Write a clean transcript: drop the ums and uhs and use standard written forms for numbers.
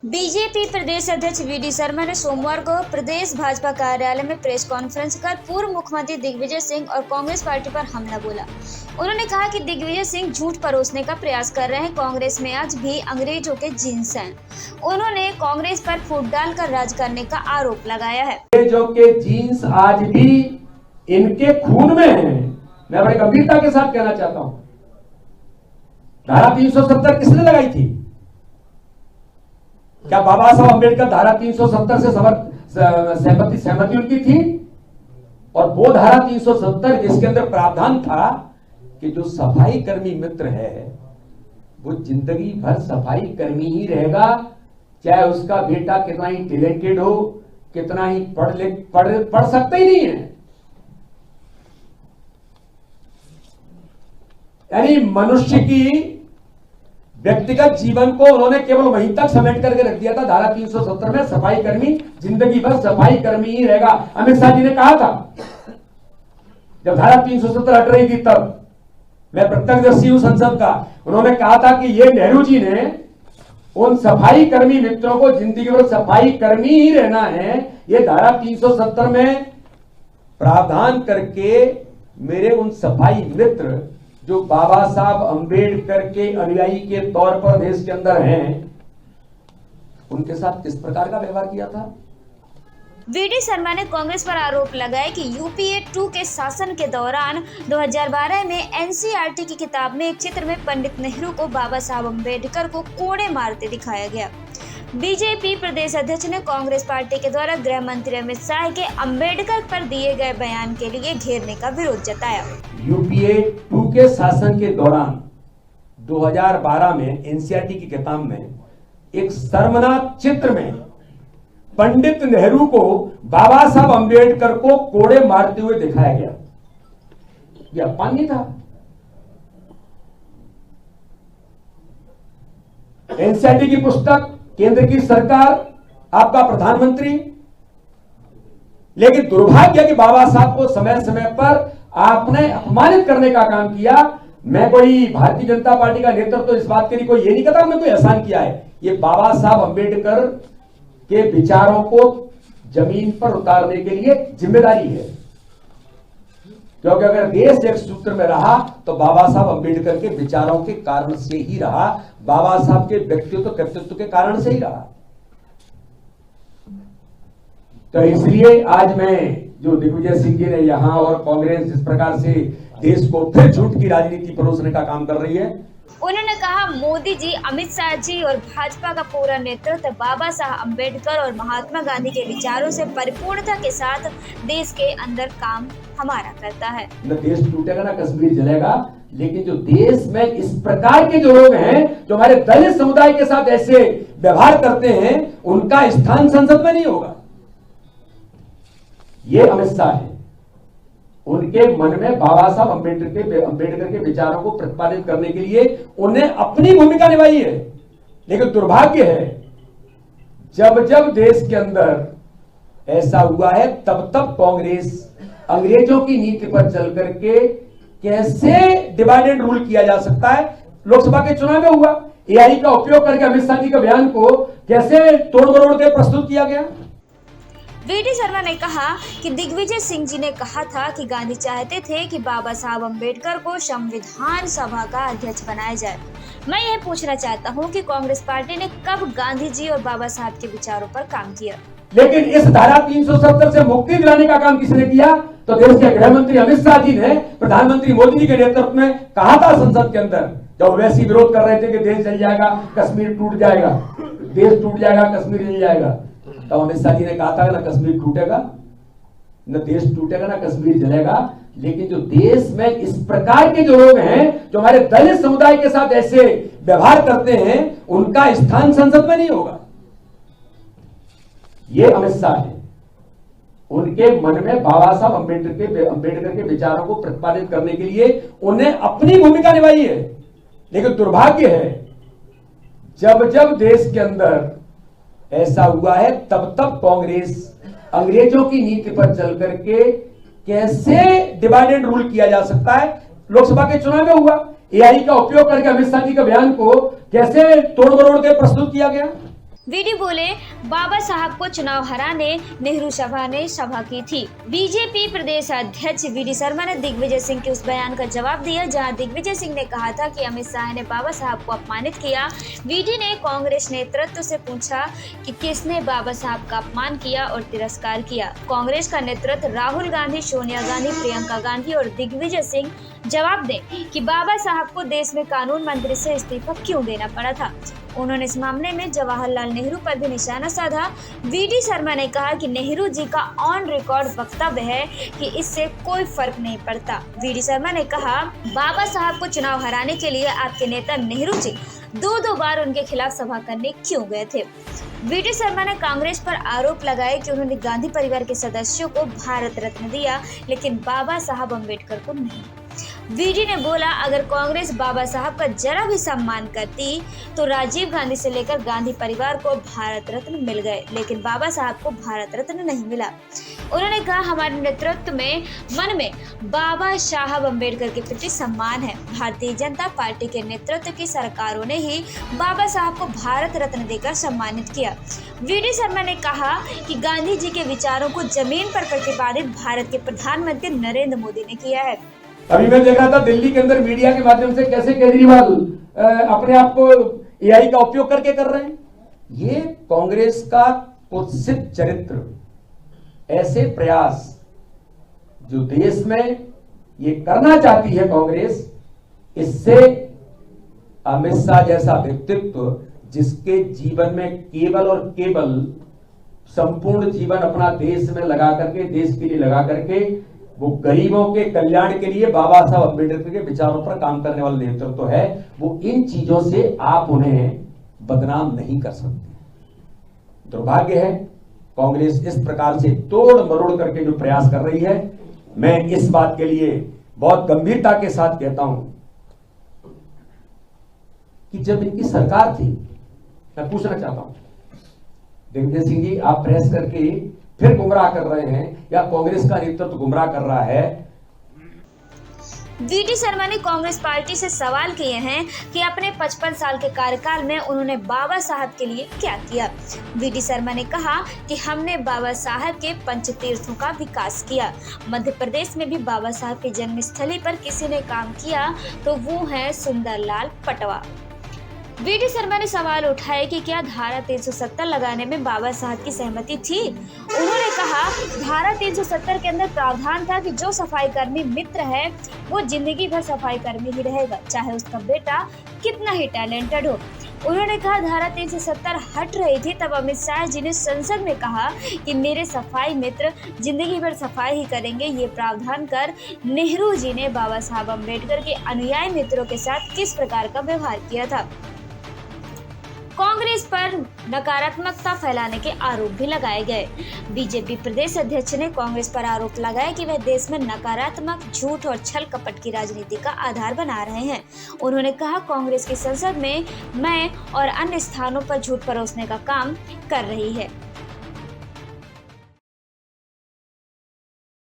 BJP प्रदेश अध्यक्ष VD Sharma ने सोमवार को प्रदेश भाजपा कार्यालय में प्रेस कॉन्फ्रेंस कर पूर्व मुख्यमंत्री दिग्विजय सिंह और कांग्रेस पार्टी पर हमला बोला। उन्होंने कहा कि दिग्विजय सिंह झूठ परोसने का प्रयास कर रहे हैं। कांग्रेस में आज भी अंग्रेजों के जीन्स हैं। उन्होंने कांग्रेस पर फूट डालकर राज करने का आरोप लगाया है। अंग्रेजों के जीन्स आज भी इनके खून में है। मैं बड़ी गंभीरता के साथ कहना चाहता हूं, धारा 370 किसने लगाई थी? क्या बाबा साहब अम्बेडकर धारा 370 से सहमति उनकी थी? और वो धारा 370 जिसके अंदर प्रावधान था कि जो सफाई कर्मी मित्र है वो जिंदगी भर सफाई कर्मी ही रहेगा, चाहे उसका बेटा कितना ही टैलेंटेड हो, कितना ही पढ़ सकता ही नहीं है। यानी मनुष्य की व्यक्तिगत जीवन को उन्होंने केवल वहीं तक समेट करके रख दिया था। धारा 370 में सफाई कर्मी जिंदगी भर सफाई कर्मी ही रहेगा। अमित शाह जी ने कहा था जब धारा 370 हट रही थी, तब मैं प्रत्यक्षदर्शी हूं संसद का, उन्होंने कहा था कि ये नेहरू जी ने उन सफाई कर्मी मित्रों को जिंदगी भर सफाई कर्मी ही रहना है, ये धारा 370 में प्रावधान करके मेरे उन सफाई मित्र जो बाबा साहब अम्बेडकर के अनुयायी के तौर पर देश के अंदर हैं, उनके साथ किस प्रकार का व्यवहार किया था। वीडी शर्मा ने कांग्रेस पर आरोप लगाया कि यूपीए 2 के शासन के दौरान 2012 में एनसीईआरटी की किताब में एक चित्र में पंडित नेहरू को बाबा साहब अम्बेडकर को कोड़े मारते दिखाया गया। बीजेपी प्रदेश अध्यक्ष ने कांग्रेस पार्टी के द्वारा गृह मंत्री अमित शाह के अम्बेडकर पर दिए गए बयान के लिए घेरने का विरोध जताया। यूपीए 2 के शासन के दौरान 2012 में एनसीईआरटी की किताब में एक शर्मनाक चित्र में पंडित नेहरू को बाबा साहब अम्बेडकर को कोड़े मारते हुए दिखाया गया। यह अपमाननीय था। एनसीईआरटी की पुस्तक, केंद्र की सरकार, आपका प्रधानमंत्री, लेकिन दुर्भाग्य है कि बाबा साहब को समय समय पर आपने अपमानित करने का काम किया। मैं कोई भारतीय जनता पार्टी का नेतृत्व तो इस बात के लिए कोई ये नहीं कहता हमने कोई एहसान किया है। ये बाबा साहब अम्बेडकर के विचारों को जमीन पर उतारने के लिए जिम्मेदारी है, क्योंकि अगर देश एक सूत्र में रहा तो बाबा साहब अम्बेडकर के विचारों के कारण से ही रहा, बाबा साहब के व्यक्तित्व कर्तृत्व के कारण से ही रहा। तो इसलिए आज मैं जो दिग्विजय सिंह जी ने यहां और कांग्रेस जिस प्रकार से देश को फिर झूठ की राजनीति परोसने का काम कर रही है, उन्होंने कहा मोदी जी, अमित शाह जी और भाजपा का पूरा नेतृत्व बाबा साहब अम्बेडकर और महात्मा गांधी के विचारों से परिपूर्णता के साथ देश के अंदर काम हमारा करता है। न देश टूटेगा न कश्मीर जलेगा, लेकिन जो देश में इस प्रकार के जो लोग हैं जो हमारे दलित समुदाय के साथ ऐसे व्यवहार करते हैं, उनका स्थान संसद में नहीं होगा। ये अमित शाह है, उनके मन में बाबा साहब अम्बेडकर के विचारों को प्रतिपादित करने के लिए उन्हें अपनी भूमिका निभाई है। लेकिन दुर्भाग्य है जब जब देश के अंदर ऐसा हुआ है, तब तब कांग्रेस अंग्रेजों की नीति पर चल करके कैसे डिवाइड एंड रूल किया जा सकता है। लोकसभा के चुनाव में हुआ, एआई का उपयोग करके अमित शाह जी के बयान को कैसे तोड़ मरोड़ के प्रस्तुत किया गया। वीडी शर्मा ने कहा कि दिग्विजय सिंह जी ने कहा था कि गांधी चाहते थे कि बाबा साहब अम्बेडकर को संविधान सभा का अध्यक्ष बनाया जाए। मैं यह पूछना चाहता हूं कि कांग्रेस पार्टी ने कब गांधी जी और बाबा साहब के विचारों पर काम किया। लेकिन इस धारा 370 से मुक्ति दिलाने का काम किसने किया? तो देश के गृह मंत्री अमित शाह जी ने प्रधानमंत्री मोदी जी के नेतृत्व में कहा था संसद के अंदर, जब वैसे विरोध कर रहे थे कि देश जल जाएगा, कश्मीर टूट जाएगा, देश टूट जाएगा, कश्मीर जल जाएगा, तब अमित शाह जी ने कहा था ना कश्मीर टूटेगा, न देश टूटेगा, ना कश्मीर जलेगा। लेकिन जो देश में इस प्रकार के जो लोग हैं जो हमारे दलित समुदाय के साथ ऐसे व्यवहार करते हैं, उनका स्थान संसद में नहीं होगा। ये अमित शाह है, उनके मन में बाबा साहब अम्बेडकर के विचारों को प्रतिपादित करने के लिए उन्हें अपनी भूमिका निभाई है। लेकिन दुर्भाग्य है जब जब देश के अंदर ऐसा हुआ है, तब तब कांग्रेस अंग्रेजों की नीति पर चल करके कैसे डिवाइड एंड रूल किया जा सकता है। लोकसभा के चुनाव में हुआ, एआई का उपयोग करके अमित शाह जी के बयान को कैसे तोड़ मरोड़ के प्रस्तुत किया गया। वीडी बोले, बाबा साहब को चुनाव हराने नेहरू सभा ने सभा की थी। बीजेपी प्रदेश अध्यक्ष वीडी शर्मा ने दिग्विजय सिंह के उस बयान का जवाब दिया जहां दिग्विजय सिंह ने कहा था कि अमित शाह ने बाबा साहब को अपमानित किया। वीडी ने कांग्रेस नेतृत्व से पूछा कि किसने बाबा साहब का अपमान किया और तिरस्कार किया। कांग्रेस का नेतृत्व राहुल गांधी, सोनिया गांधी, प्रियंका गांधी और दिग्विजय सिंह जवाब दें कि बाबा साहब को देश में कानून मंत्री से इस्तीफा क्यों देना पड़ा था। उन्होंने इस मामले में जवाहरलाल नेहरू पर भी निशाना साधा। वीडी शर्मा ने कहा कि नेहरू जी का ऑन रिकॉर्ड वक्तव्य है कि इससे कोई फर्क नहीं पड़ता। वीडी शर्मा ने कहा, बाबा साहब को चुनाव हराने के लिए आपके नेता नेहरू जी दो बार उनके खिलाफ सभा करने क्यों गए थे। वीडी शर्मा ने कांग्रेस पर आरोप लगाया कि उन्होंने गांधी परिवार के सदस्यों को भारत रत्न दिया लेकिन बाबा साहब अम्बेडकर को नहीं। वीडी ने बोला, अगर कांग्रेस बाबा साहब का जरा भी सम्मान करती तो राजीव गांधी से लेकर गांधी परिवार को भारत रत्न मिल गए लेकिन बाबा साहब को भारत रत्न नहीं मिला। उन्होंने कहा, हमारे नेतृत्व में मन में बाबा साहब अम्बेडकर के प्रति सम्मान है। भारतीय जनता पार्टी के नेतृत्व की सरकारों ने ही बाबा साहब को भारत रत्न देकर सम्मानित किया। वीडी शर्मा ने कहा कि गांधी जी के विचारों को जमीन पर प्रतिपादित भारत के प्रधानमंत्री नरेंद्र मोदी ने किया है। अभी मैं देख रहा था दिल्ली के अंदर मीडिया के माध्यम से कैसे केजरीवाल अपने आप को एआई का उपयोग करके कर रहे हैं। ये कांग्रेस का कुत्सित चरित्र, ऐसे प्रयास जो देश में ये करना चाहती है कांग्रेस, इससे अमित शाह जैसा व्यक्तित्व जिसके जीवन में केवल और केवल संपूर्ण जीवन अपना देश में लगा करके, देश के लिए लगा करके, वो गरीबों के कल्याण के लिए बाबा साहब अम्बेडकर के विचारों पर काम करने वाला नेतृत्व है, वो इन चीजों से आप उन्हें बदनाम नहीं कर सकते। दुर्भाग्य है कांग्रेस इस प्रकार से तोड़ मरोड़ करके जो प्रयास कर रही है। मैं इस बात के लिए बहुत गंभीरता के साथ कहता हूं कि जब इनकी सरकार थी, मैं पूछना चाहता हूं दिग्विजय सिंह जी, आप प्रेस करके फिर गुमराह कर रहे हैं या कांग्रेस का नेतृत्व गुमराह कर रहा है। वीडी शर्मा ने कांग्रेस पार्टी से सवाल किए हैं कि अपने 55 साल के कार्यकाल में उन्होंने बाबा साहब के लिए क्या किया। वीडी शर्मा ने कहा कि हमने बाबा साहब के पंचतीर्थों का विकास किया। मध्य प्रदेश में भी बाबा साहब की जन्मस्थली पर किसी ने काम किया तो वो है सुंदरलाल पटवा। वीडी शर्मा ने सवाल उठाया कि क्या धारा 370 लगाने में बाबा साहब की सहमति थी। उन्होंने कहा, धारा 370 के अंदर प्रावधान था कि जो सफाई कर्मी मित्र है वो जिंदगी भर सफाई कर्मी ही रहेगा, चाहे उसका बेटा कितना ही टैलेंटेड हो। उन्होंने कहा, धारा 370 हट रही थी तब अमित शाह जी ने संसद में कहा कि मेरे सफाई मित्र जिंदगी भर सफाई ही करेंगे। ये प्रावधान कर नेहरू जी ने बाबा साहब अम्बेडकर के अनुयायी मित्रों के साथ किस प्रकार का व्यवहार किया था। कांग्रेस पर नकारात्मकता फैलाने के आरोप भी लगाए गए। बीजेपी प्रदेश अध्यक्ष ने कांग्रेस पर आरोप लगाया कि वह देश में नकारात्मक, झूठ और छल कपट की राजनीति का आधार बना रहे हैं। उन्होंने कहा, कांग्रेस की संसद में मैं और अन्य स्थानों पर झूठ परोसने का काम कर रही है।